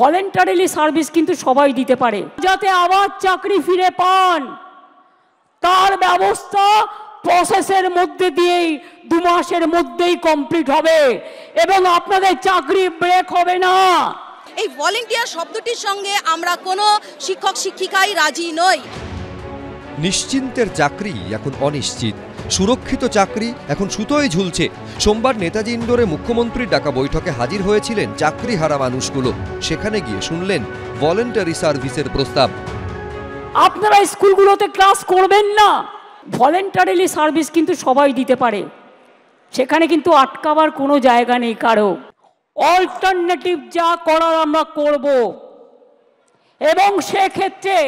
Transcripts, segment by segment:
Voluntarily service কিন্তু সবাই দিতে পারে। যাতে আবার চাকরি ফিরে পান তার ব্যবস্থা প্রসেসের মধ্যে দিয়েই 2 মাসের মধ্যেই কমপ্লিট হবে এবং আপনাদের চাকরি ব্রেক হবে না। এই ভলেন্টিয়ার শব্দটির সঙ্গে আমরা কোনো শিক্ষক শিক্ষিকাই রাজি নই। নিশ্চিন্তের চাকরি এখন অনিশ্চিত, সুরক্ষিত চাকরি এখন সুতোয় ঝুলছে। সোমবার নেতাজি ইন্ডোরে মুখ্যমন্ত্রীর ডাকা বৈঠকে হাজির হয়েছিলেন চাকরি হারা মানুষগুলো। সেখানে গিয়ে শুনলেন ভলেন্টারি সার্ভিসের প্রস্তাব। আপনারা স্কুলগুলোতে ক্লাস করবেন না, ভলেন্টারিলি সার্ভিস কিন্তু সবাই দিতে পারে, সেখানে কিন্তু আটকাবার কোনো জায়গা নেই কারো। অল্টারনেটিভ যা করার আমরা করব এবং সেক্ষেত্রে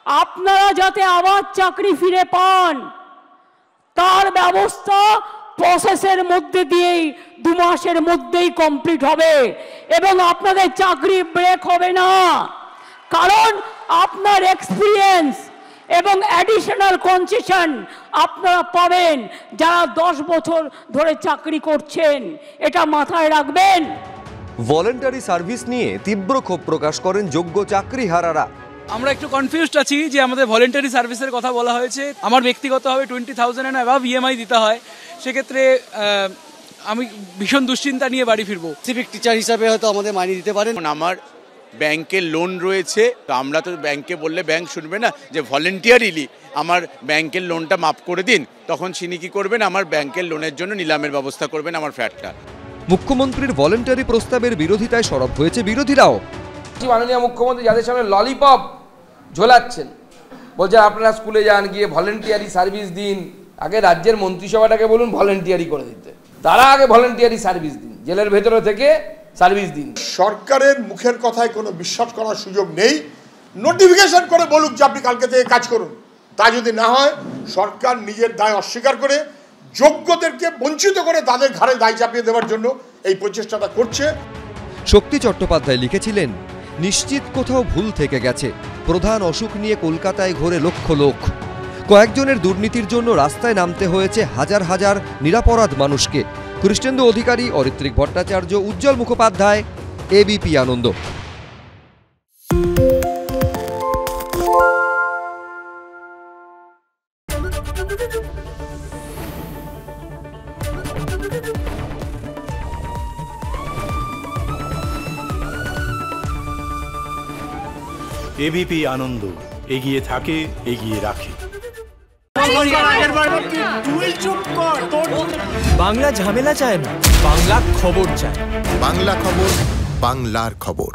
আপনারা যাতে আবার চাকরি ফিরে পান তার ব্যবস্থা প্রসেসের মধ্যে দিয়েই 2 মাসের মধ্যেই কমপ্লিট হবে এবং আপনাদের চাকরি ব্রেক হবে না। কারণ আপনার এক্সপিরিয়েন্স এবং অ্যাডিশনাল কনসেশন আপনারা পাবেন যারা 10 বছর ধরে চাকরি করছেন, এটা মাথায় রাখবেন। ভলেন্টারি সার্ভিস নিয়ে তীব্র ক্ষোভ প্রকাশ করেন যোগ্য চাকরিহারারা। আমরা একটু কনফিউজড আছি যে আমাদের ভলেন্টারি সার্ভিসের কথা বলা হয়েছে। আমার ব্যক্তিগতভাবে 20,000 এন্ড অ্যাবাভ ইএমআই দিতে হয়, সেক্ষেত্রে আমি ভীষণ দুশ্চিন্তা নিয়ে বাড়ি ফিরবো। সিভিক টিচার হিসাবে হয়তো আমাদের মাইনে দিতে পারেন। আমার ব্যাংকের লোন রয়েছে, তো আমরা তো ব্যাংকে বললে ব্যাংক শুনবে না যে ভলেন্টিয়ারিলি আমার ব্যাংকের লোনটা মাফ করে দিন, তখন তিনি কি করবেন, আমার ব্যাংকের লোনের জন্য নিলামের ব্যবস্থা করবেন আমার ফ্ল্যাটটা। মুখ্যমন্ত্রীর ভলেন্টারি প্রস্তাবের বিরোধিতায় সরব হয়েছে বিরোধীরাও। মাননীয় মুখ্যমন্ত্রী যাদের সামনে ললিপপ ঝোলাচ্ছেন, বলছেন আপনারা স্কুলে যান, গিয়ে ভলেন্টিয়ারি সার্ভিস দিন। আগে রাজ্যের মন্ত্রিসভাটাকে বলুন ভলেন্টিয়ারি করে দিতে, তারা আগে ভলেন্টিয়ারি সার্ভিস দিন, জেলের ভেতরে থেকে সার্ভিস দিন। সরকারের মুখের কথায় কোনো বিশ্বাস করার সুযোগ নেই। নোটিফিকেশন করে বলুক যে আপনি কালকে থেকে কাজ করুন, তা যদি না হয় সরকার নিজের দায় অস্বীকার করে যোগ্যদেরকে বঞ্চিত করে তাদের ঘাড়ে দায় চাপিয়ে দেওয়ার জন্য এই প্রচেষ্টাটা করছে। শক্তি চট্টোপাধ্যায় লিখেছিলেন, নিশ্চিত কোথাও ভুল থেকে গেছে। প্রধান অসুখ নিয়ে কলকাতায় ঘোরে লক্ষ লোক। কয়েকজনের দুর্নীতির জন্য রাস্তায় নামতে হয়েছে হাজার হাজার নিরাপরাধ মানুষকে। কৃষ্ণেন্দু অধিকারী, অরিত্রিক ভট্টাচার্য, উজ্জ্বল মুখোপাধ্যায়, এবিপি আনন্দ। এবিপি আনন্দ, এগিয়ে থাকে, এগিয়ে রাখে। বাংলা ঝামেলা চায় না, বাংলা খবর চায়। বাংলা খবর, বাংলার খবর।